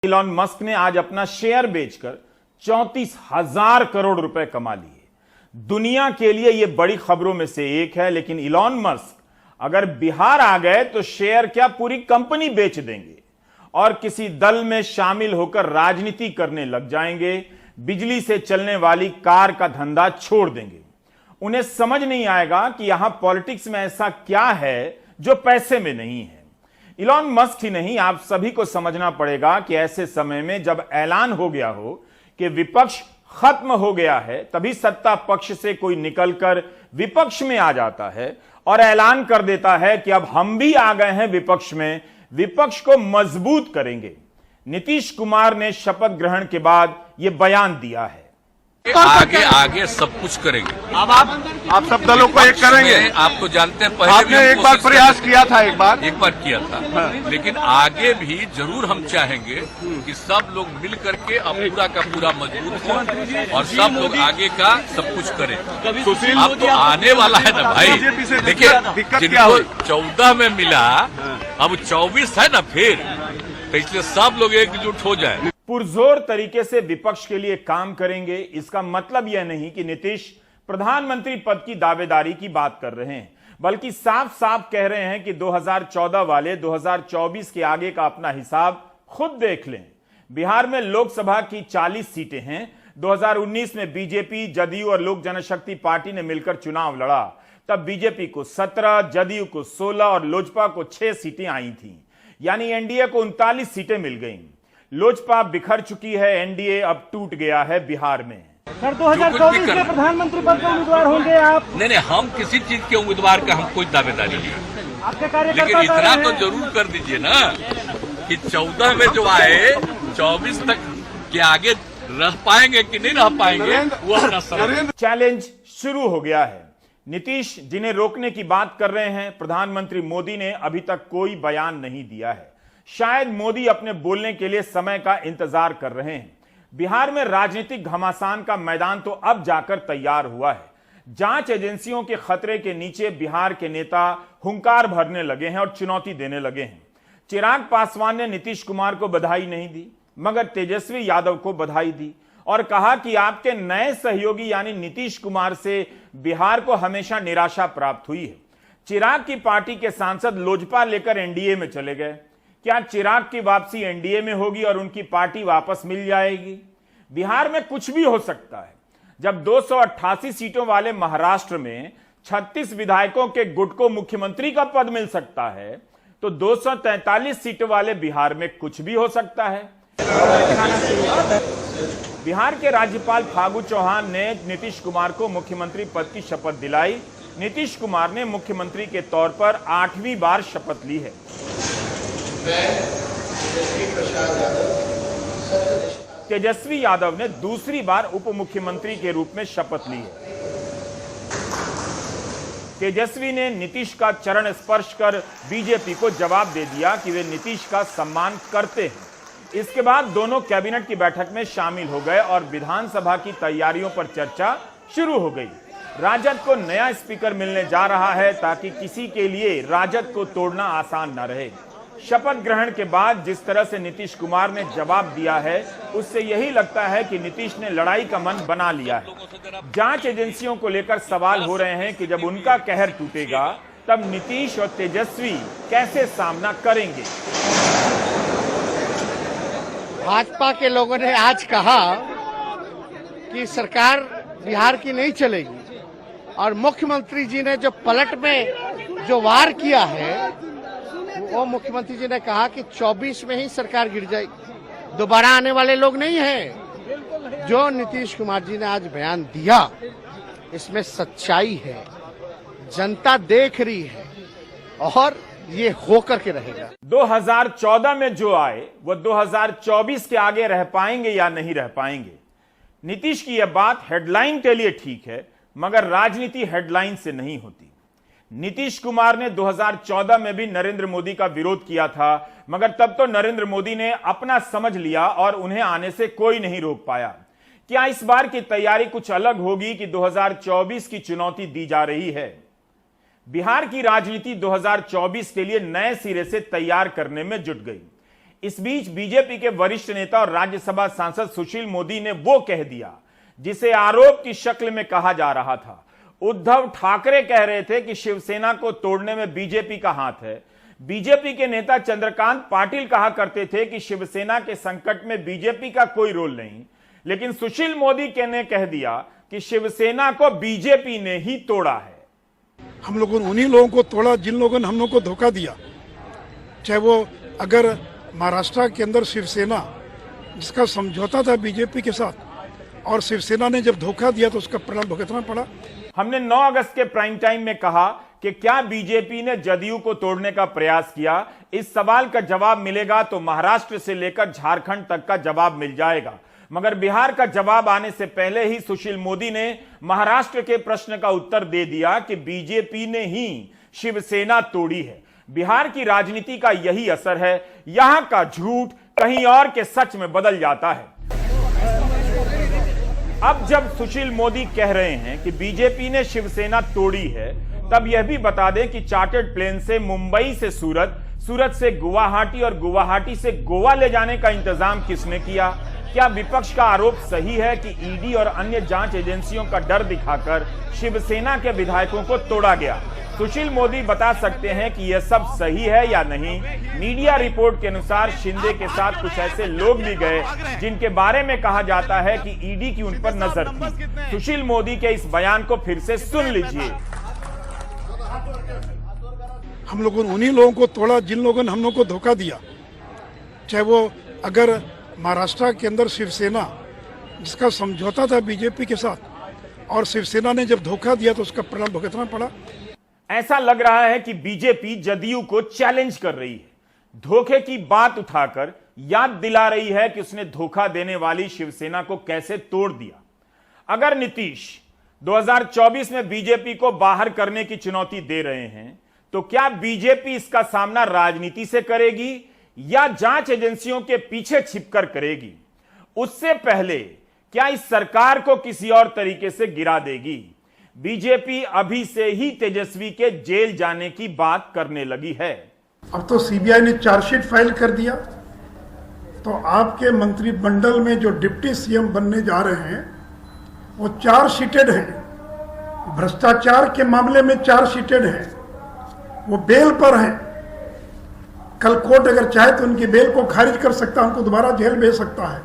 Elon Musk ने आज अपना शेयर बेचकर 34,000 करोड़ रुपए कमा लिए। दुनिया के लिए यह बड़ी खबरों में से एक है, लेकिन इलॉन मस्क अगर बिहार आ गए तो शेयर क्या पूरी कंपनी बेच देंगे और किसी दल में शामिल होकर राजनीति करने लग जाएंगे। बिजली से चलने वाली कार का धंधा छोड़ देंगे। उन्हें समझ नहीं आएगा कि यहां पॉलिटिक्स में ऐसा क्या है जो पैसे में नहीं है। इलॉन मस्क ही नहीं, आप सभी को समझना पड़ेगा कि ऐसे समय में जब ऐलान हो गया हो कि विपक्ष खत्म हो गया है, तभी सत्ता पक्ष से कोई निकलकर विपक्ष में आ जाता है और ऐलान कर देता है कि अब हम भी आ गए हैं विपक्ष में, विपक्ष को मजबूत करेंगे। नीतीश कुमार ने शपथ ग्रहण के बाद यह बयान दिया है। आगे सब कुछ करेंगे। अब आप सब दलों को एक करेंगे। आपको जानते हैं, पहले आपने भी एक बार प्रयास किया था, एक बार किया था। हाँ। लेकिन आगे भी जरूर हम चाहेंगे कि सब लोग मिल करके अब पूरा का पूरा मजबूत हो और सब लोग आगे का सब कुछ करें। अब तो आने वाला है ना भाई। देखिए, जिनको 14 में मिला अब 24 है ना, फिर तो इसलिए सब लोग एकजुट हो जाए, पुरजोर तरीके से विपक्ष के लिए काम करेंगे। इसका मतलब यह नहीं कि नीतीश प्रधानमंत्री पद की दावेदारी की बात कर रहे हैं, बल्कि साफ साफ कह रहे हैं कि 2014 वाले 2024 के आगे का अपना हिसाब खुद देख लें। बिहार में लोकसभा की 40 सीटें हैं। 2019 में बीजेपी, जदयू और लोक जनशक्ति पार्टी ने मिलकर चुनाव लड़ा। तब बीजेपी को 17, जदयू को 16 और लोजपा को 6 सीटें आई थी, यानी एनडीए को 39 सीटें मिल गईं। लोजपा बिखर चुकी है, एनडीए अब टूट गया है बिहार में। सर 2024 के प्रधानमंत्री पद के उम्मीदवार होंगे आप? नहीं, हम किसी चीज के उम्मीदवार का हम कोई दावेदारी नहीं। आपके कार्यकर्ता लेकिन इतना तो जरूर कर दीजिए ना कि 14 में जो आए 24 तक के आगे रह पाएंगे कि नहीं रह पाएंगे, वो अपना चैलेंज शुरू हो गया है। नीतीश जिन्हें रोकने की बात कर रहे हैं, प्रधानमंत्री मोदी ने अभी तक कोई बयान नहीं दिया है। शायद मोदी अपने बोलने के लिए समय का इंतजार कर रहे हैं। बिहार में राजनीतिक घमासान का मैदान तो अब जाकर तैयार हुआ है। जांच एजेंसियों के खतरे के नीचे बिहार के नेता हुंकार भरने लगे हैं और चुनौती देने लगे हैं। चिराग पासवान ने नीतीश कुमार को बधाई नहीं दी, मगर तेजस्वी यादव को बधाई दी और कहा कि आपके नए सहयोगी यानी नीतीश कुमार से बिहार को हमेशा निराशा प्राप्त हुई है। चिराग की पार्टी के सांसद लोजपा लेकर एनडीए में चले गए। क्या चिराग की वापसी एनडीए में होगी और उनकी पार्टी वापस मिल जाएगी? बिहार में कुछ भी हो सकता है। जब 288 सीटों वाले महाराष्ट्र में 36 विधायकों के गुट को मुख्यमंत्री का पद मिल सकता है, तो 243 सीटों वाले बिहार में कुछ भी हो सकता है। बिहार के राज्यपाल फागू चौहान ने नीतीश कुमार को मुख्यमंत्री पद की शपथ दिलाई। नीतीश कुमार ने मुख्यमंत्री के तौर पर 8वीं बार शपथ ली है। तेजस्वी यादव ने दूसरी बार उप मुख्यमंत्री के रूप में शपथ ली है। तेजस्वी ने नीतीश का चरण स्पर्श कर बीजेपी को जवाब दे दिया कि वे नीतीश का सम्मान करते हैं। इसके बाद दोनों कैबिनेट की बैठक में शामिल हो गए और विधानसभा की तैयारियों पर चर्चा शुरू हो गई। राजद को नया स्पीकर मिलने जा रहा है ताकि किसी के लिए राजद को तोड़ना आसान न रहे। शपथ ग्रहण के बाद जिस तरह से नीतीश कुमार ने जवाब दिया है, उससे यही लगता है कि नीतीश ने लड़ाई का मन बना लिया है। जांच एजेंसियों को लेकर सवाल हो रहे हैं कि जब उनका कहर टूटेगा तब नीतीश और तेजस्वी कैसे सामना करेंगे। भाजपा के लोगों ने आज कहा कि सरकार बिहार की नहीं चलेगी और मुख्यमंत्री जी ने जो पलट में जो वार किया है, वो मुख्यमंत्री जी ने कहा कि 24 में ही सरकार गिर जाएगी, दोबारा आने वाले लोग नहीं हैं। जो नीतीश कुमार जी ने आज बयान दिया, इसमें सच्चाई है, जनता देख रही है और ये होकर के रहेगा। 2014 में जो आए वो 2024 के आगे रह पाएंगे या नहीं रह पाएंगे। नीतीश की यह बात हेडलाइन के लिए ठीक है, मगर राजनीति हेडलाइन से नहीं होती। नीतीश कुमार ने 2014 में भी नरेंद्र मोदी का विरोध किया था, मगर तब तो नरेंद्र मोदी ने अपना समझ लिया और उन्हें आने से कोई नहीं रोक पाया। क्या इस बार की तैयारी कुछ अलग होगी कि 2024 की चुनौती दी जा रही है? बिहार की राजनीति 2024 के लिए नए सिरे से तैयार करने में जुट गई। इस बीच बीजेपी के वरिष्ठ नेता और राज्यसभा सांसद सुशील मोदी ने वो कह दिया जिसे आरोप की शक्ल में कहा जा रहा था। उद्धव ठाकरे कह रहे थे कि शिवसेना को तोड़ने में बीजेपी का हाथ है। बीजेपी के नेता चंद्रकांत पाटिल कहा करते थे कि शिवसेना के संकट में बीजेपी का कोई रोल नहीं, लेकिन सुशील मोदी ने कह दिया कि शिवसेना को बीजेपी ने ही तोड़ा है। हम लोगों ने उन्हीं लोगों को तोड़ा जिन लोगों ने हम लोगों को धोखा दिया। चाहे वो अगर महाराष्ट्र के अंदर शिवसेना जिसका समझौता था बीजेपी के साथ और शिवसेना ने जब धोखा दिया तो उसका परिणाम भुगतना पड़ा। हमने 9 अगस्त के प्राइम टाइम में कहा कि क्या बीजेपी ने जदयू को तोड़ने का प्रयास किया। इस सवाल का जवाब मिलेगा तो महाराष्ट्र से लेकर झारखंड तक का जवाब मिल जाएगा, मगर बिहार का जवाब आने से पहले ही सुशील मोदी ने महाराष्ट्र के प्रश्न का उत्तर दे दिया कि बीजेपी ने ही शिवसेना तोड़ी है। बिहार की राजनीति का यही असर है, यहां का झूठ कहीं और के सच में बदल जाता है। अब जब सुशील मोदी कह रहे हैं कि बीजेपी ने शिवसेना तोड़ी है, तब यह भी बता दें कि चार्टर्ड प्लेन से मुंबई से सूरत, सूरत से गुवाहाटी और गुवाहाटी से गोवा ले जाने का इंतजाम किसने किया। क्या विपक्ष का आरोप सही है कि ईडी और अन्य जांच एजेंसियों का डर दिखाकर शिवसेना के विधायकों को तोड़ा गया। सुशील मोदी बता सकते हैं कि यह सब सही है या नहीं। मीडिया रिपोर्ट के अनुसार शिंदे के साथ कुछ ऐसे लोग भी गए जिनके बारे में कहा जाता है कि ईडी की उन पर नजर थी। सुशील मोदी के इस बयान को फिर से सुन लीजिए। हम लोगों ने उन्हीं लोगों को तोड़ा जिन लोगों ने हम लोगों को धोखा दिया। चाहे वो अगर महाराष्ट्र के अंदर शिवसेना जिसका समझौता था बीजेपी के साथ और शिवसेना ने जब धोखा दिया तो उसका परिणाम भुगतना पड़ा। ऐसा लग रहा है कि बीजेपी जदयू को चैलेंज कर रही है, धोखे की बात उठाकर याद दिला रही है कि उसने धोखा देने वाली शिवसेना को कैसे तोड़ दिया। अगर नीतीश 2024 में बीजेपी को बाहर करने की चुनौती दे रहे हैं, तो क्या बीजेपी इसका सामना राजनीति से करेगी या जांच एजेंसियों के पीछे छिपकर करेगी? उससे पहले क्या इस सरकार को किसी और तरीके से गिरा देगी? बीजेपी अभी से ही तेजस्वी के जेल जाने की बात करने लगी है। अब तो सीबीआई ने चार्जशीट फाइल कर दिया, तो आपके मंत्रिमंडल में जो डिप्टी सीएम बनने जा रहे हैं वो चार्जशीटेड हैं। भ्रष्टाचार के मामले में चार्जशीटेड हैं, वो बेल पर हैं। कल कोर्ट अगर चाहे तो उनकी बेल को खारिज कर सकता है, उनको दोबारा जेल भेज सकता है।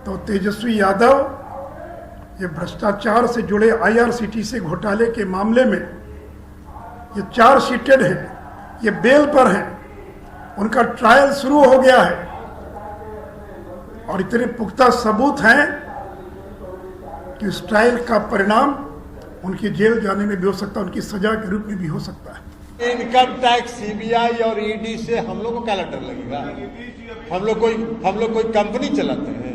तो तेजस्वी यादव ये भ्रष्टाचार से जुड़े आईआरसीटीसी घोटाले के मामले में ये चार्जशीटेड हैं, ये बेल पर हैं, उनका ट्रायल शुरू हो गया है और इतने पुख्ता सबूत हैं कि इस ट्रायल का परिणाम उनके जेल जाने में भी हो सकता है, उनकी सजा के रूप में भी हो सकता है। इनकम टैक्स, सीबीआई और ईडी से हम लोग को क्या डर लगेगा? हम लोग कोई कंपनी चलाते हैं?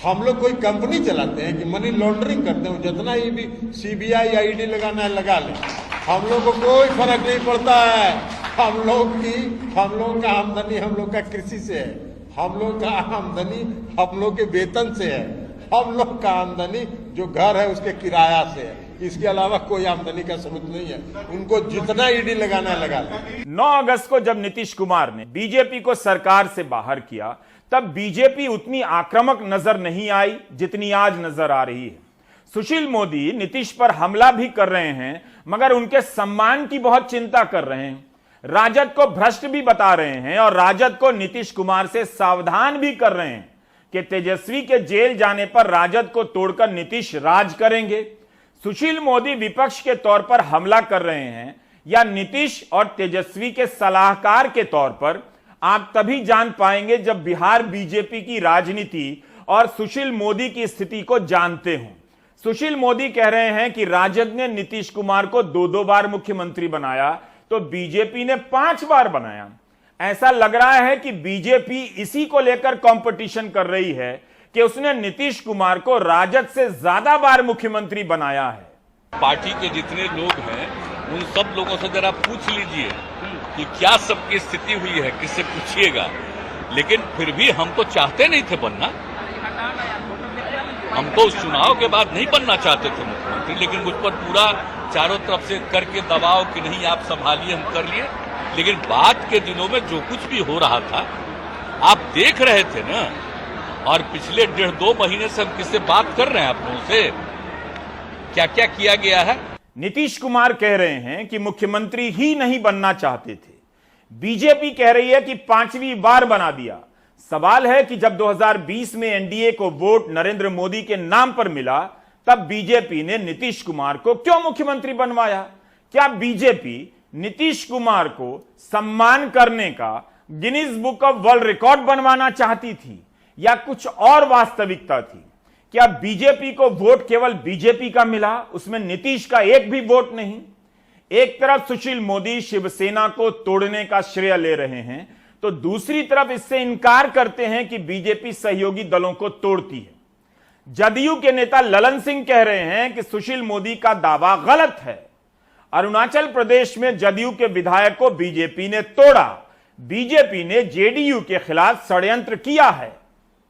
हम लोग कोई कंपनी चलाते हैं कि मनी लॉन्ड्रिंग करते हैं? जितना ही भी सीबीआई या ईडी लगाना है लगा लें, हम लोग को कोई फर्क नहीं पड़ता है। हम लोग का आमदनी हम लोग का कृषि से है, हम लोग का आमदनी हम लोग के वेतन से है, हम लोग का आमदनी जो घर है उसके किराया से है। इसके अलावा कोई आमदनी का स्रोत नहीं है। उनको जितना ईडी लगाना है लगा लें। 9 अगस्त को जब नीतीश कुमार ने बीजेपी को सरकार से बाहर किया, तब बीजेपी उतनी आक्रामक नजर नहीं आई जितनी आज नजर आ रही है। सुशील मोदी नीतीश पर हमला भी कर रहे हैं, मगर उनके सम्मान की बहुत चिंता कर रहे हैं। राजद को भ्रष्ट भी बता रहे हैं और राजद को नीतीश कुमार से सावधान भी कर रहे हैं कि तेजस्वी के जेल जाने पर राजद को तोड़कर नीतीश राज करेंगे। सुशील मोदी विपक्ष के तौर पर हमला कर रहे हैं या नीतीश और तेजस्वी के सलाहकार के तौर पर, आप तभी जान पाएंगे जब बिहार बीजेपी की राजनीति और सुशील मोदी की स्थिति को जानते हों। सुशील मोदी कह रहे हैं कि राजद ने नीतीश कुमार को 2-2 बार मुख्यमंत्री बनाया, तो बीजेपी ने 5 बार बनाया। ऐसा लग रहा है कि बीजेपी इसी को लेकर कंपटीशन कर रही है कि उसने नीतीश कुमार को राजद से ज्यादा बार मुख्यमंत्री बनाया है। पार्टी के जितने लोग हैं उन सब लोगों से जरा पूछ लीजिए कि क्या सबकी स्थिति हुई है, किससे पूछिएगा। लेकिन फिर भी हम तो चाहते नहीं थे बनना, हम तो उस चुनाव के बाद नहीं बनना चाहते थे मुख्यमंत्री, लेकिन मुझ पर पूरा चारों तरफ से करके दबाव कि नहीं आप संभालिए, हम कर लिए। लेकिन बाद के दिनों में जो कुछ भी हो रहा था आप देख रहे थे ना, और पिछले 1.5-2 महीने से हम किससे बात कर रहे हैं आप लोगों से, क्या क्या किया गया है। नीतीश कुमार कह रहे हैं कि मुख्यमंत्री ही नहीं बनना चाहते थे, बीजेपी कह रही है कि 5वीं बार बना दिया। सवाल है कि जब 2020 में एनडीए को वोट नरेंद्र मोदी के नाम पर मिला, तब बीजेपी ने नीतीश कुमार को क्यों मुख्यमंत्री बनवाया? क्या बीजेपी नीतीश कुमार को सम्मान करने का Guinness book of world record बनवाना चाहती थी, या कुछ और वास्तविकता थी? क्या बीजेपी को वोट केवल बीजेपी का मिला, उसमें नीतीश का एक भी वोट नहीं? एक तरफ सुशील मोदी शिवसेना को तोड़ने का श्रेय ले रहे हैं, तो दूसरी तरफ इससे इनकार करते हैं कि बीजेपी सहयोगी दलों को तोड़ती है। जदयू के नेता ललन सिंह कह रहे हैं कि सुशील मोदी का दावा गलत है। अरुणाचल प्रदेश में जदयू के विधायक को बीजेपी ने तोड़ा, बीजेपी ने जेडीयू के खिलाफ षड्यंत्र किया है।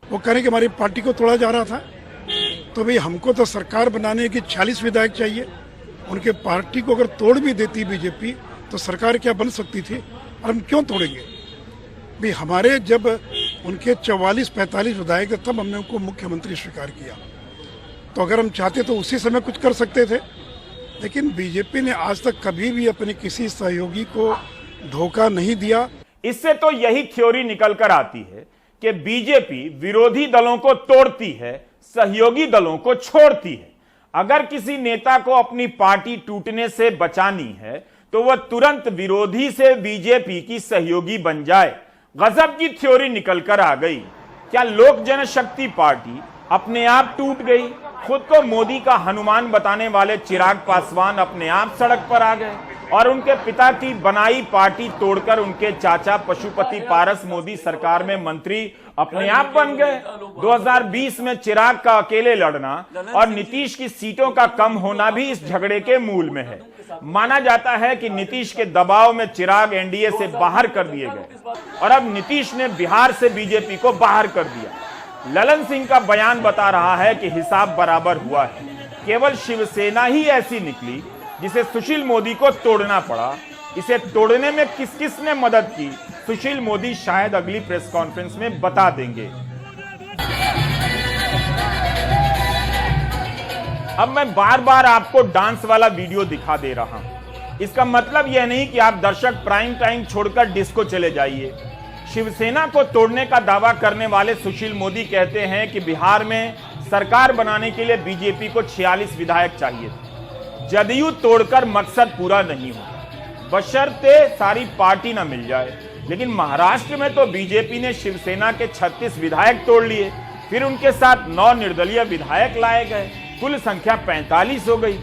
वो कह रहे हैं कि हमारी पार्टी को तोड़ा जा रहा था, तो भाई हमको तो सरकार बनाने की 40 विधायक चाहिए। उनके पार्टी को अगर तोड़ भी देती बीजेपी तो सरकार क्या बन सकती थी, और हम क्यों तोड़ेंगे भाई? हमारे जब उनके 44-45 विधायक थे तब हमने उनको मुख्यमंत्री स्वीकार किया, तो अगर हम चाहते तो उसी समय कुछ कर सकते थे। लेकिन बीजेपी ने आज तक कभी भी अपने किसी सहयोगी को धोखा नहीं दिया। इससे तो यही थ्योरी निकल कर आती है कि बीजेपी विरोधी दलों को तोड़ती है, सहयोगी दलों को छोड़ती है। अगर किसी नेता को अपनी पार्टी टूटने से बचानी है तो वह तुरंत विरोधी से बीजेपी की सहयोगी बन जाए। गजब की थ्योरी निकल कर आ गई। क्या लोक जनशक्ति पार्टी अपने आप टूट गई? खुद को मोदी का हनुमान बताने वाले चिराग पासवान अपने आप सड़क पर आ गए और उनके पिता की बनाई पार्टी तोड़कर उनके चाचा पशुपति पारस मोदी सरकार में मंत्री अपने आप बन गए। 2020 में चिराग का अकेले लड़ना और नीतीश की सीटों का कम होना भी इस झगड़े के मूल में है। माना जाता है कि नीतीश के दबाव में चिराग एनडीए से बाहर कर दिए गए और अब नीतीश ने बिहार से बीजेपी को बाहर कर दिया। ललन सिंह का बयान बता रहा है कि हिसाब बराबर हुआ है, केवल शिवसेना ही ऐसी निकली जिसे सुशील मोदी को तोड़ना पड़ा। इसे तोड़ने में किस किस ने मदद की, सुशील मोदी शायद अगली प्रेस कॉन्फ्रेंस में बता देंगे। अब मैं बार बार आपको डांस वाला वीडियो दिखा दे रहा हूं। इसका मतलब यह नहीं कि आप दर्शक प्राइम टाइम छोड़कर डिस्को चले जाइए। शिवसेना को तोड़ने का दावा करने वाले सुशील मोदी कहते हैं कि बिहार में सरकार बनाने के लिए बीजेपी को 46 विधायक चाहिए थे। जदयू तोड़कर मकसद पूरा नहीं हो, बशर्ते सारी पार्टी ना मिल जाए। लेकिन महाराष्ट्र में तो बीजेपी ने शिवसेना के 36 विधायक तोड़ लिए, फिर उनके साथ 9 निर्दलीय विधायक लाए गए, कुल संख्या 45 हो गई।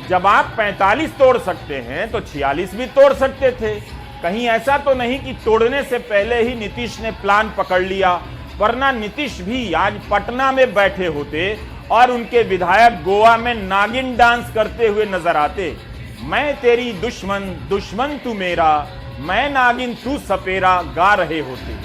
जब आप 45 तोड़ सकते हैं तो 46 भी तोड़ सकते थे। कहीं ऐसा तो नहीं कि तोड़ने से पहले ही नीतीश ने प्लान पकड़ लिया, वरना नीतीश भी आज पटना में बैठे होते और उनके विधायक गोवा में नागिन डांस करते हुए नजर आते। मैं तेरी दुश्मन, दुश्मन तू मेरा, मैं नागिन तू सपेरा गा रहे होते।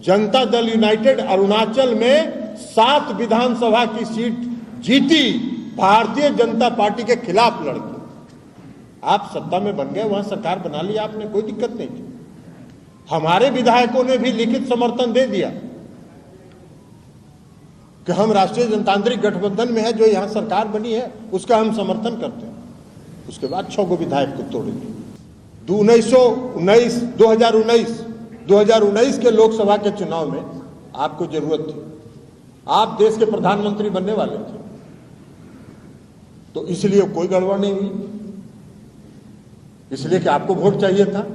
जनता दल यूनाइटेड अरुणाचल में 7 विधानसभा की सीट जीती, भारतीय जनता पार्टी के खिलाफ लड़के। आप सत्ता में बन गए, वहां सरकार बना ली आपने, कोई दिक्कत नहीं थी। हमारे विधायकों ने भी लिखित समर्थन दे दिया कि हम राष्ट्रीय जनतांत्रिक गठबंधन में है, जो यहां सरकार बनी है उसका हम समर्थन करते हैं। उसके बाद 6 विधायक को तोड़ेंगे। 2019 के लोकसभा के चुनाव में आपको जरूरत थी, आप देश के प्रधानमंत्री बनने वाले थे, तो इसलिए कोई गड़बड़ नहीं हुई, इसलिए कि आपको वोट चाहिए था।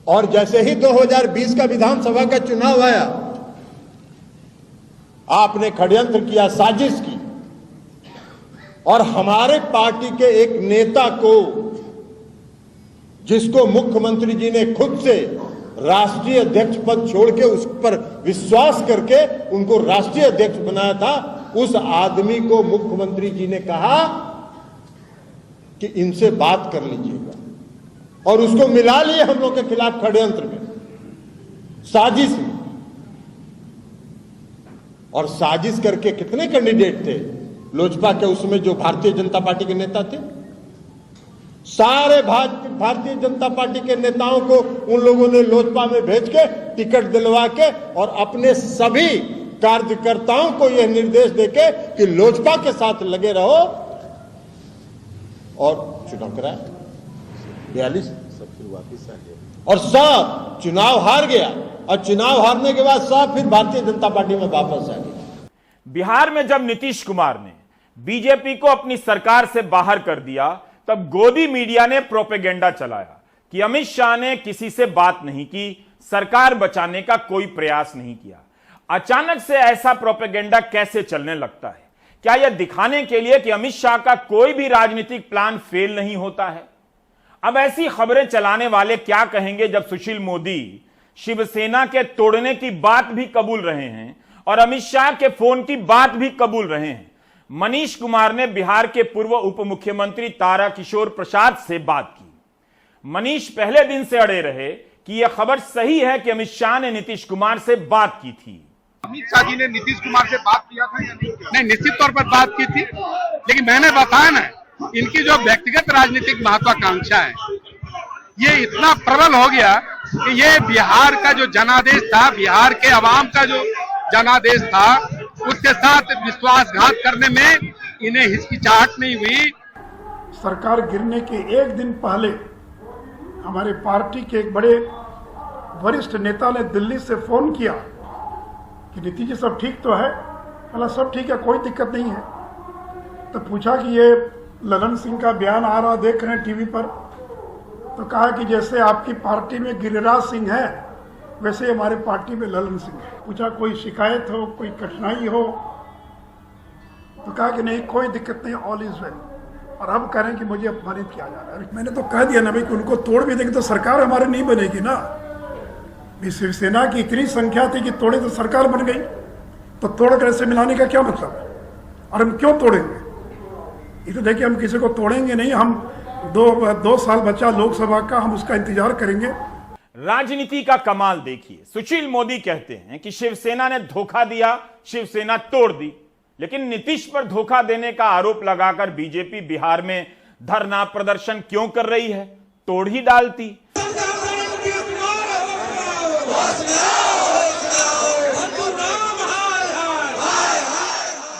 और जैसे ही 2020 का विधानसभा का चुनाव आया, आपने षड्यंत्र किया, साजिश की, और हमारे पार्टी के एक नेता को, जिसको मुख्यमंत्री जी ने खुद से राष्ट्रीय अध्यक्ष पद छोड़ के उस पर विश्वास करके उनको राष्ट्रीय अध्यक्ष बनाया था, उस आदमी को मुख्यमंत्री जी ने कहा कि इनसे बात कर लीजिएगा, और उसको मिला लिए हम लोग के खिलाफ षड्यंत्र में, साजिश में। और साजिश करके कितने कैंडिडेट थे लोजपा के उसमें जो भारतीय जनता पार्टी के नेता थे, सारे भारतीय जनता पार्टी के नेताओं को उन लोगों ने लोजपा में भेज के टिकट दिलवा के और अपने सभी कार्यकर्ताओं को यह निर्देश देके कि लोजपा के साथ लगे रहो और चुनाव कराया 42 सब फिर वापिस आ गया और सब चुनाव हार गया और चुनाव हारने के बाद सब फिर भारतीय जनता पार्टी में वापस आ गया। बिहार में जब नीतीश कुमार ने बीजेपी को अपनी सरकार से बाहर कर दिया तब गोदी मीडिया ने प्रोपेगेंडा चलाया कि अमित शाह ने किसी से बात नहीं की, सरकार बचाने का कोई प्रयास नहीं किया। अचानक से ऐसा प्रोपेगेंडा कैसे चलने लगता है? क्या यह दिखाने के लिए कि अमित शाह का कोई भी राजनीतिक प्लान फेल नहीं होता है? अब ऐसी खबरें चलाने वाले क्या कहेंगे जब सुशील मोदी शिवसेना के तोड़ने की बात भी कबूल रहे हैं और अमित शाह के फोन की बात भी कबूल रहे हैं। मनीष कुमार ने बिहार के पूर्व उप मुख्यमंत्री तारकिशोर प्रसाद से बात की। मनीष पहले दिन से अड़े रहे कि यह खबर सही है कि अमित शाह ने नीतीश कुमार से बात की थी। अमित शाह जी ने नीतीश कुमार से बात किया था या नहीं? नहीं, निश्चित तौर पर बात की थी, लेकिन मैंने बताया ना, इनकी जो व्यक्तिगत राजनीतिक महत्वाकांक्षा है ये इतना प्रबल हो गया कि ये बिहार का जो जनादेश था, बिहार के अवाम का जो जनादेश था, उसके साथ विश्वासघात करने में इन्हें हिचकिचाहट नहीं हुई। सरकार गिरने के एक दिन पहले हमारे पार्टी के एक बड़े वरिष्ठ नेता ने दिल्ली से फोन किया कि नीतीश जी सब ठीक तो है? बोला सब ठीक है, कोई दिक्कत नहीं है। तो पूछा कि ये ललन सिंह का बयान आ रहा देख रहे हैं टीवी पर, तो कहा कि जैसे आपकी पार्टी में गिरिराज सिंह है वैसे हमारे पार्टी में ललन सिंह है। पूछा कोई शिकायत हो, कोई कठिनाई हो? तो कहा कि नहीं कोई दिक्कत नहीं, ऑल इज वेल। और अब कह रहे हैं कि मुझे अपमानित किया जा रहा है। मैंने तो कह दिया ना भाई कि उनको तोड़ भी देंगे तो सरकार हमारी नहीं बनेगी ना। शिवसेना की इतनी संख्या थी कि तोड़े तो सरकार बन गई, तो तोड़ कर ऐसे मिलाने का क्या मतलब है? और हम क्यों तोड़ेंगे? ये तो देखिए हम किसी को तोड़ेंगे नहीं, हम दो साल बचा लोकसभा का, हम उसका इंतजार करेंगे। राजनीति का कमाल देखिए। सुशील मोदी कहते हैं कि शिवसेना ने धोखा दिया, शिवसेना तोड़ दी, लेकिन नीतीश पर धोखा देने का आरोप लगाकर बीजेपी बिहार में धरना प्रदर्शन क्यों कर रही है? तोड़ ही डालती।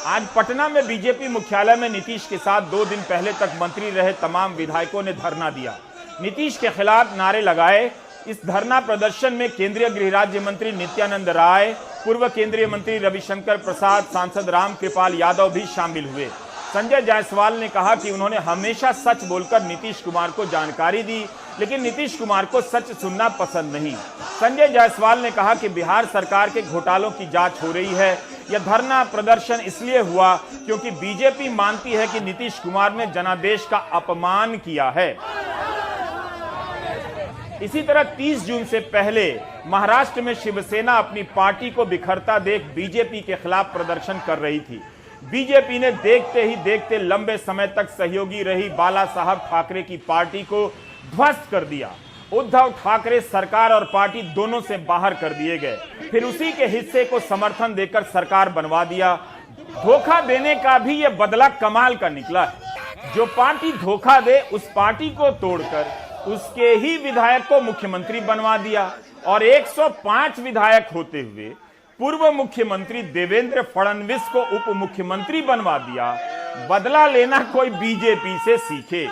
आज पटना में बीजेपी मुख्यालय में नीतीश के साथ 2 दिन पहले तक मंत्री रहे तमाम विधायकों ने धरना दिया, नीतीश के खिलाफ नारे लगाए। इस धरना प्रदर्शन में केंद्रीय गृह राज्य मंत्री नित्यानंद राय, पूर्व केंद्रीय मंत्री रविशंकर प्रसाद, सांसद रामकृपाल यादव भी शामिल हुए। संजय जायसवाल ने कहा कि उन्होंने हमेशा सच बोलकर नीतीश कुमार को जानकारी दी, लेकिन नीतीश कुमार को सच सुनना पसंद नहीं। संजय जायसवाल ने कहा कि बिहार सरकार के घोटालों की जांच हो रही है। यह धरना प्रदर्शन इसलिए हुआ क्योंकि बीजेपी मानती है कि नीतीश कुमार ने जनादेश का अपमान किया है। इसी तरह 30 जून से पहले महाराष्ट्र में शिवसेना अपनी पार्टी को बिखरता देख बीजेपी के खिलाफ प्रदर्शन कर रही थी। बीजेपी ने देखते ही देखते लंबे समय तक सहयोगी रही बाला साहब ठाकरे की पार्टी को ध्वस्त कर दिया। उद्धव ठाकरे सरकार और पार्टी दोनों से बाहर कर दिए गए, फिर उसी के हिस्से को समर्थन देकर सरकार बनवा दिया। धोखा देने का भी यह बदला कमाल का निकला है। जो पार्टी धोखा दे उस पार्टी को तोड़कर उसके ही विधायक को मुख्यमंत्री बनवा दिया और 105 विधायक होते हुए पूर्व मुख्यमंत्री देवेंद्र फडणवीस को उप मुख्यमंत्री बनवा दिया। बदला लेना कोई बीजेपी से सीखे।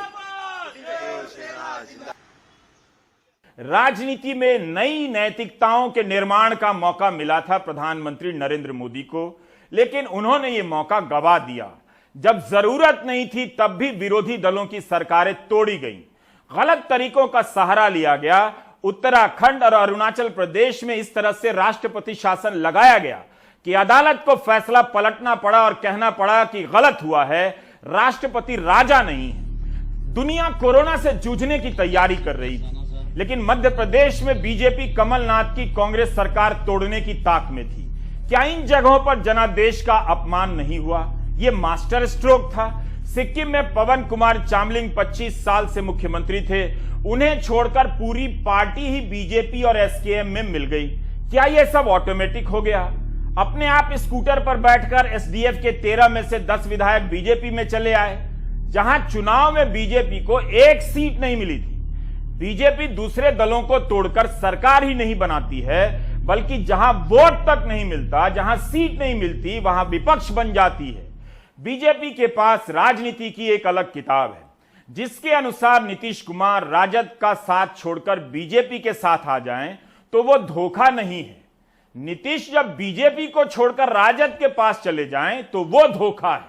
राजनीति में नई नैतिकताओं के निर्माण का मौका मिला था प्रधानमंत्री नरेंद्र मोदी को, लेकिन उन्होंने ये मौका गवा दिया। जब जरूरत नहीं थी तब भी विरोधी दलों की सरकारें तोड़ी गईं, गलत तरीकों का सहारा लिया गया। उत्तराखंड और अरुणाचल प्रदेश में इस तरह से राष्ट्रपति शासन लगाया गया कि अदालत को फैसला पलटना पड़ा और कहना पड़ा कि गलत हुआ है, राष्ट्रपति राजा नहीं है। दुनिया कोरोना से जूझने की तैयारी कर रही थी, लेकिन मध्य प्रदेश में बीजेपी कमलनाथ की कांग्रेस सरकार तोड़ने की ताक में थी। क्या इन जगहों पर जनादेश का अपमान नहीं हुआ? यह मास्टर स्ट्रोक था। सिक्किम में पवन कुमार चामलिंग 25 साल से मुख्यमंत्री थे, उन्हें छोड़कर पूरी पार्टी ही बीजेपी और एसकेएम में मिल गई। क्या यह सब ऑटोमेटिक हो गया? अपने आप स्कूटर पर बैठकर एसडीएफ के 13 में से 10 विधायक बीजेपी में चले आए, जहां चुनाव में बीजेपी को एक सीट नहीं मिली थी। बीजेपी दूसरे दलों को तोड़कर सरकार ही नहीं बनाती है, बल्कि जहां वोट तक नहीं मिलता, जहां सीट नहीं मिलती, वहां विपक्ष बन जाती है। बीजेपी के पास राजनीति की एक अलग किताब है, जिसके अनुसार नीतीश कुमार राजद का साथ छोड़कर बीजेपी के साथ आ जाएं तो वो धोखा नहीं है। नीतीश जब बीजेपी को छोड़कर राजद के पास चले जाएं तो वो धोखा है।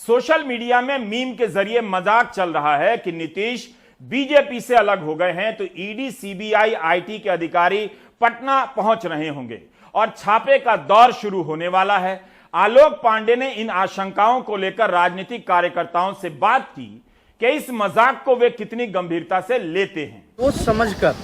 सोशल मीडिया में मीम के जरिए मजाक चल रहा है कि नीतीश बीजेपी से अलग हो गए हैं, तो ईडी, सीबीआई, आईटी के अधिकारी पटना पहुंच रहे होंगे और छापे का दौर शुरू होने वाला है। आलोक पांडे ने इन आशंकाओं को लेकर राजनीतिक कार्यकर्ताओं से बात की कि इस मजाक को वे कितनी गंभीरता से लेते हैं। सोच समझकर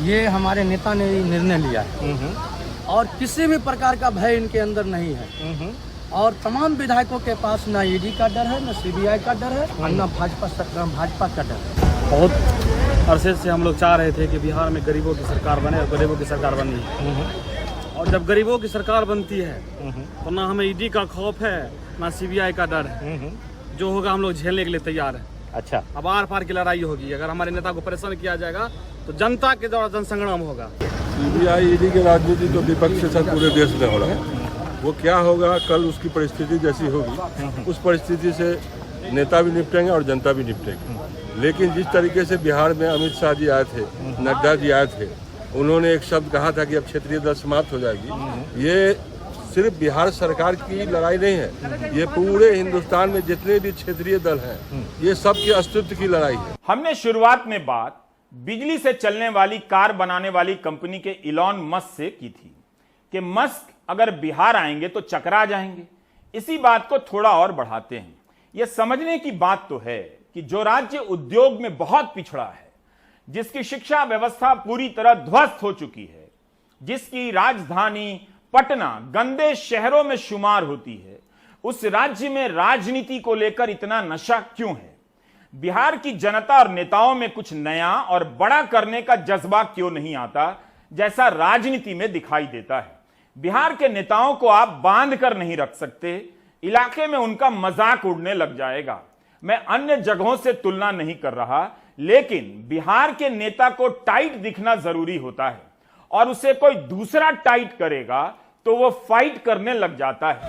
ये हमारे नेता ने निर्णय लिया है और किसी भी प्रकार का भय इनके अंदर नहीं है और तमाम विधायकों के पास ना ईडी का डर है, ना सीबीआई का डर है और ना भाजपा का डर है। बहुत अरसे से हम लोग चाह रहे थे कि बिहार में गरीबों की सरकार बने और गरीबों की सरकार बनी है और जब गरीबों की सरकार बनती है तो ना हमें ईडी का खौफ है, ना सीबीआई का डर है। जो होगा हम लोग झेलने के लिए तैयार हैं। अच्छा, अब आर पार की लड़ाई होगी। अगर हमारे नेता को परेशान किया जाएगा तो जनता के द्वारा जनसंग्राम होगा। सीबीआई, ईडी की राजनीति तो विपक्ष के साथ पूरे देश में हो रहा है। वो क्या होगा, कल उसकी परिस्थिति जैसी होगी उस परिस्थिति से नेता भी निपटेंगे और जनता भी निपटेगी। लेकिन जिस तरीके से बिहार में अमित शाह जी आए थे, नड्डा जी आए थे, उन्होंने एक शब्द कहा था कि अब क्षेत्रीय दल समाप्त हो जाएगी। ये सिर्फ बिहार सरकार की लड़ाई नहीं है, ये पूरे हिंदुस्तान में जितने भी क्षेत्रीय दल हैं, ये सब के अस्तित्व की लड़ाई है। हमने शुरुआत में बात बिजली से चलने वाली कार बनाने वाली कंपनी के इलॉन मस्क से की थी कि मस्क अगर बिहार आएंगे तो चकरा जाएंगे। इसी बात को थोड़ा और बढ़ाते हैं। यह समझने की बात तो है कि जो राज्य उद्योग में बहुत पिछड़ा है, जिसकी शिक्षा व्यवस्था पूरी तरह ध्वस्त हो चुकी है, जिसकी राजधानी पटना गंदे शहरों में शुमार होती है, उस राज्य में राजनीति को लेकर इतना नशा क्यों है? बिहार की जनता और नेताओं में कुछ नया और बड़ा करने का जज्बा क्यों नहीं आता, जैसा राजनीति में दिखाई देता है? बिहार के नेताओं को आप बांध कर नहीं रख सकते, इलाके में उनका मजाक उड़ने लग जाएगा। मैं अन्य जगहों से तुलना नहीं कर रहा, लेकिन बिहार के नेता को टाइट दिखना जरूरी होता है और उसे कोई दूसरा टाइट करेगा तो वो फाइट करने लग जाता है।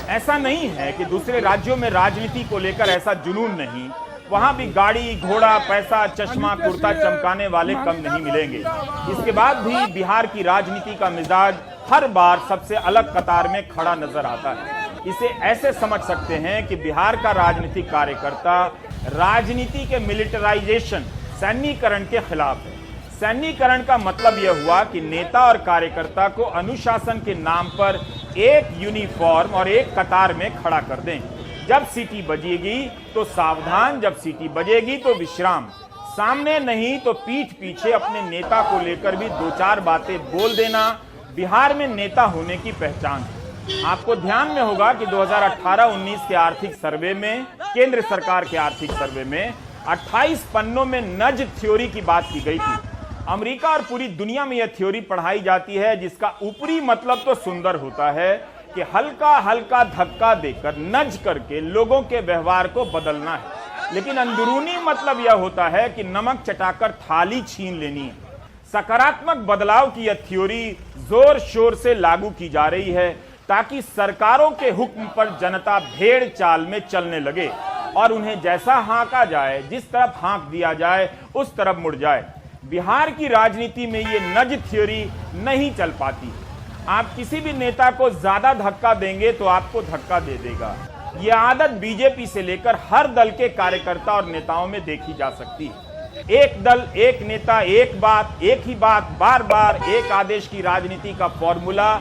ऐसा नहीं है कि दूसरे राज्यों में राजनीति को लेकर ऐसा जुनून नहीं, वहां भी गाड़ी, घोड़ा, पैसा, चश्मा, कुर्ता चमकाने वाले कम नहीं मिलेंगे। इसके बाद भी बिहार की राजनीति का मिजाज हर बार सबसे अलग कतार में खड़ा नजर आता है। इसे ऐसे समझ सकते हैं कि बिहार का राजनीतिक कार्यकर्ता राजनीति के मिलिटराइजेशन, सैन्यीकरण के खिलाफ है। सैन्यीकरण का मतलब यह हुआ कि नेता और कार्यकर्ता को अनुशासन के नाम पर एक यूनिफॉर्म और एक कतार में खड़ा कर दें। जब सीटी बजेगी तो सावधान, जब सीटी बजेगी तो विश्राम, सामने नहीं तो पीठ पीछे अपने नेता को लेकर भी दो चार बातें बोल देना बिहार में नेता होने की पहचान है। आपको ध्यान में होगा कि 2018-19 के आर्थिक सर्वे में, केंद्र सरकार के आर्थिक सर्वे में 28 पन्नों में नज थ्योरी की बात की गई थी। अमेरिका और पूरी दुनिया में यह थ्योरी पढ़ाई जाती है, जिसका ऊपरी मतलब तो सुंदर होता है कि हल्का हल्का धक्का देकर, नज करके लोगों के व्यवहार को बदलना है, लेकिन अंदरूनी मतलब यह होता है कि नमक चटाकर थाली छीन लेनी है। सकारात्मक बदलाव की यह थ्योरी जोर शोर से लागू की जा रही है ताकि सरकारों के हुक्म पर जनता भेड़ चाल में चलने लगे और उन्हें जैसा हाँका जाए, जिस तरफ हाँक दिया जाए, उस तरफ मुड़ जाए। बिहार की राजनीति में ये नज थ्योरी नहीं चल पाती। आप किसी भी नेता को ज्यादा धक्का देंगे तो आपको धक्का दे देगा। यह आदत बीजेपी से लेकर हर दल के कार्यकर्ता और नेताओं में देखी जा सकती है। एक दल, एक नेता, एक बात, एक ही बात, बार बार एक आदेश की राजनीति का फॉर्मूला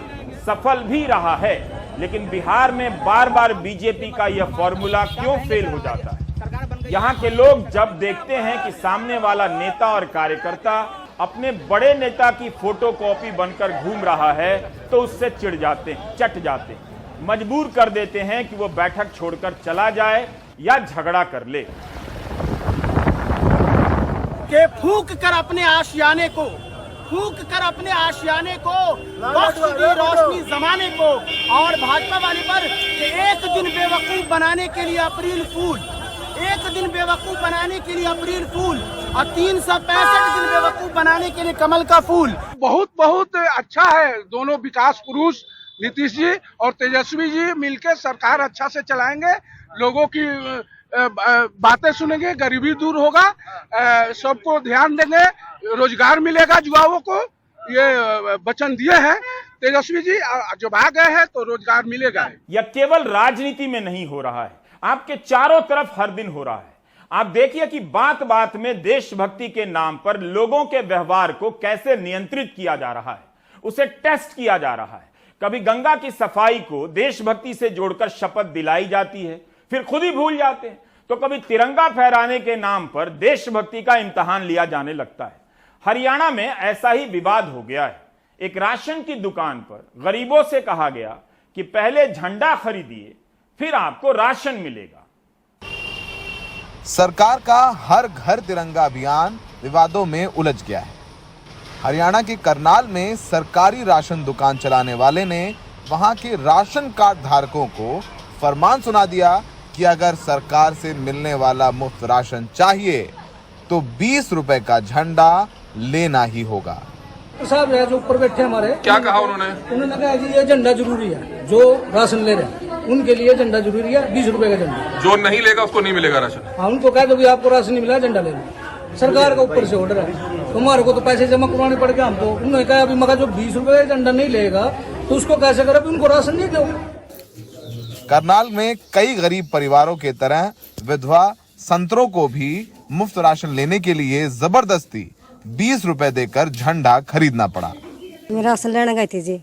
सफल भी रहा है, लेकिन बिहार में बार बार बीजेपी का यह फॉर्मूला क्यों फेल हो जाता है? यहाँ के लोग जब देखते हैं कि सामने वाला नेता और कार्यकर्ता अपने बड़े नेता की फोटोकॉपी बनकर घूम रहा है तो उससे चिढ़ जाते हैं, चट जाते हैं, मजबूर कर देते हैं कि वो बैठक छोड़कर चला जाए या झगड़ा कर ले। के फूंक कर अपने आशियाने को फूंक कर अपने आशियाने को बख्श दी रोशनी जमाने को। और भाजपा वाले पर कि एक दिन बेवकूफ बनाने के लिए अप्रैल फूल, एक दिन बेवकूफ बनाने के लिए अप्रैल फूल और 365 दिन बेवकूफ बनाने के लिए कमल का फूल। बहुत बहुत अच्छा है। दोनों विकास पुरुष नीतीश जी और तेजस्वी जी मिलकर सरकार अच्छा से चलाएंगे, लोगों की बातें सुनेंगे, गरीबी दूर होगा, सबको ध्यान देंगे, रोजगार मिलेगा युवाओं को, ये वचन दिए हैं तेजस्वी जी। जब आ गए हैं तो रोजगार मिलेगा। यह केवल राजनीति में नहीं हो रहा है, आपके चारों तरफ हर दिन हो रहा है। आप देखिए कि बात बात में देशभक्ति के नाम पर लोगों के व्यवहार को कैसे नियंत्रित किया जा रहा है, उसे टेस्ट किया जा रहा है। कभी गंगा की सफाई को देशभक्ति से जोड़कर शपथ दिलाई जाती है, फिर खुद ही भूल जाते हैं। तो कभी तिरंगा फहराने के नाम पर देशभक्ति का इम्तिहान लिया जाने लगता है। हरियाणा में ऐसा ही विवाद हो गया है। एक राशन की दुकान पर गरीबों से कहा गया कि पहले झंडा खरीदिए, फिर आपको राशन मिलेगा। सरकार का हर घर तिरंगा अभियान विवादों में उलझ गया है। हरियाणा के करनाल में सरकारी राशन दुकान चलाने वाले ने वहां के राशन कार्ड धारकों को फरमान सुना दिया कि अगर सरकार से मिलने वाला मुफ्त राशन चाहिए तो 20 रुपए का झंडा लेना ही होगा। साहब जो ऊपर बैठे हमारे, क्या कहा उन्होंने? उन्होंने कहा कि ये झंडा जरूरी है, जो राशन ले रहे हैं उनके लिए झंडा जरूरी है, 20 रुपए का झंडा। जो नहीं लेगा उसको नहीं मिलेगा राशन। हाँ, उनको कह दो कि आपको राशन नहीं मिला, झंडा ले लो। सरकार का ऊपर से ऑर्डर है, हमारे को तो पैसे जमा करवाने पड़ गए हमको। उन्होंने कहा अभी मगर जो 20 रुपए का झंडा नहीं लेगा तो उसको कैसे करें, उनको राशन नहीं दो। करनाल में कई गरीब परिवारों के तरह विधवा संतरों को भी मुफ्त राशन लेने के लिए जबरदस्ती 20 रुपए देकर झंडा खरीदना पड़ा। मैं राशन लेने गई थी जी,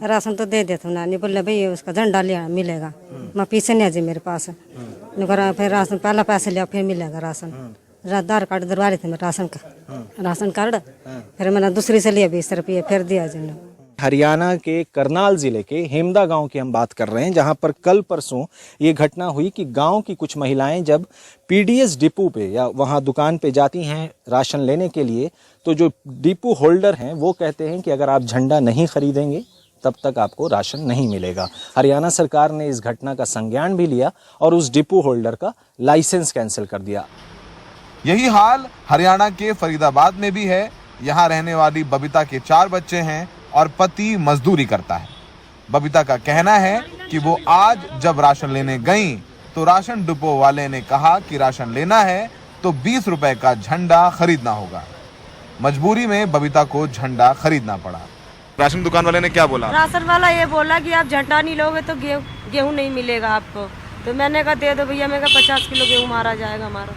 राशन तो दे देता हूँ ना, नहीं बोले भाई उसका झंडा लिया मिलेगा। मैं पीछे नहीं जी मेरे पास, फिर राशन पहला पैसे लिया फिर मिलेगा राशन। आधार कार्ड दरवा रहे थे मैं राशन कार्ड, फिर मैंने दूसरी से लिया 20 रुपये, फिर दिया जी। हरियाणा के करनाल जिले के हेमदा गांव की हम बात कर रहे हैं, जहां पर कल परसों ये घटना हुई कि गांव की कुछ महिलाएं जब पीडीएस डिपो पे या वहां दुकान पे जाती हैं राशन लेने के लिए, तो जो डिपो होल्डर हैं वो कहते हैं कि अगर आप झंडा नहीं खरीदेंगे तब तक आपको राशन नहीं मिलेगा। हरियाणा सरकार ने इस घटना का संज्ञान भी लिया और उस डिपो होल्डर का लाइसेंस कैंसिल कर दिया। यही हाल हरियाणा के फरीदाबाद में भी है। यहाँ रहने वाली बबीता के 4 बच्चे हैं और पति मजदूरी करता है। बबीता का कहना है कि वो आज जब राशन लेने गई तो राशन डिपो वाले ने कहा कि राशन लेना है तो 20 रुपए का झंडा खरीदना होगा। मजबूरी में बबीता को झंडा खरीदना पड़ा। राशन दुकान वाले ने क्या बोला? राशन वाला ये बोला कि आप झंडा नहीं लोगे तो गेहूं नहीं मिलेगा आपको। तो मैंने कहा दे दो भैया, मैं कहा 50 किलो गेहूं मारा जाएगा हमारा,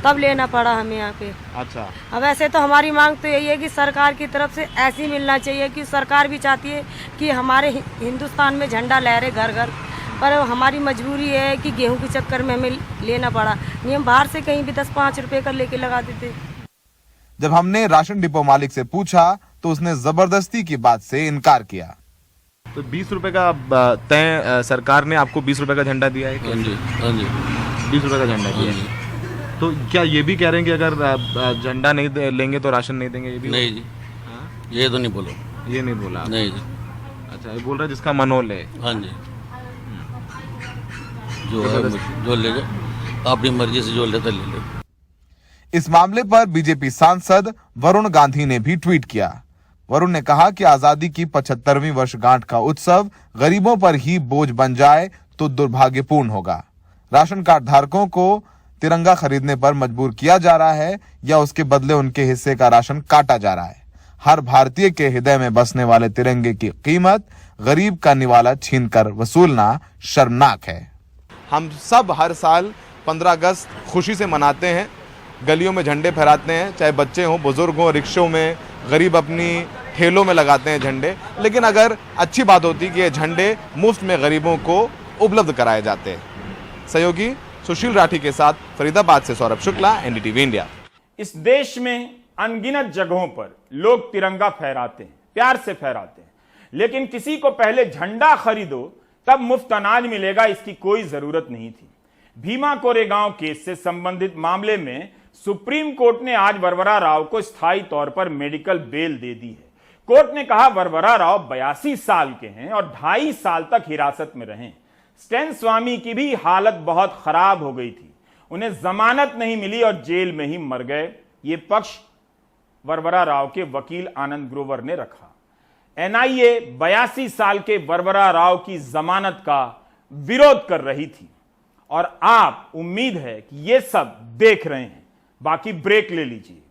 तब लेना पड़ा हमें यहाँ पे। अच्छा, अब ऐसे तो हमारी मांग तो यही है कि सरकार की तरफ से ऐसी मिलना चाहिए कि सरकार भी चाहती है कि हमारे हिंदुस्तान में झंडा लहरे घर घर, पर हमारी मजबूरी है कि गेहूं के चक्कर में हमें लेना पड़ा। नहीं हम बाहर से कहीं भी 10-5 रुपए का लेके लगा देते। जब हमने राशन डिपो मालिक से पूछा तो उसने जबरदस्ती की बात से इनकार किया। तो 20 रुपए का तय सरकार ने आपको 20 रुपए का झंडा दिया है? हाँ जी, हाँ जी, 20 रुपए का झंडा दिया है। तो क्या ये भी कह रहे हैं कि अगर झंडा नहीं लेंगे तो राशन नहीं देंगे? ये भी नहीं जी, ये तो नहीं बोलो। ये नहीं बोला? नहीं जी। अच्छा, ये बोल रहा है जिसका मन हो ले। हाँ जी, जो है जो ले ले, अपनी मर्जी से जो लेता ले ले। इस मामले पर बीजेपी सांसद वरुण गांधी ने भी ट्वीट किया। वरुण ने कहा कि आजादी की 75वीं वर्षगांठ का उत्सव गरीबों पर ही बोझ बन जाए तो दुर्भाग्यपूर्ण होगा। राशन कार्ड धारकों को तिरंगा खरीदने पर मजबूर किया जा रहा है या उसके बदले उनके हिस्से का राशन काटा जा रहा है। हर भारतीय के हृदय में बसने वाले तिरंगे की कीमत गरीब का निवाला छीनकर वसूलना शर्मनाक है। हम सब हर साल 15 अगस्त खुशी से मनाते हैं, गलियों में झंडे फहराते हैं, चाहे बच्चे हों, बुजुर्ग हों, रिक्शों में, गरीब अपनी ठेलों में लगाते हैं झंडे। लेकिन अगर अच्छी बात होती कि ये झंडे मुफ्त में गरीबों को उपलब्ध कराए जाते हैं। सहयोगी सुशील राठी के साथ फरीदाबाद से सौरभ शुक्ला, एनडीटीवी इंडिया। इस देश में अनगिनत जगहों पर लोग तिरंगा फहराते हैं, प्यार से फहराते हैं, लेकिन किसी को पहले झंडा खरीदो तब मुफ्त अनाज मिलेगा इसकी कोई जरूरत नहीं थी। भीमा कोरेगांव केस से संबंधित मामले में सुप्रीम कोर्ट ने आज वरवरा राव को स्थायी तौर पर मेडिकल बेल दे दी है। कोर्ट ने कहा वरवरा राव 82 साल के हैं और 2.5 साल तक हिरासत में रहे। स्टैन स्वामी की भी हालत बहुत खराब हो गई थी, उन्हें जमानत नहीं मिली और जेल में ही मर गए। ये पक्ष वरवरा राव के वकील आनंद ग्रोवर ने रखा। एनआईए 82 साल के वरवरा राव की जमानत का विरोध कर रही थी और आप उम्मीद है कि ये सब देख रहे हैं। बाकी ब्रेक ले लीजिए।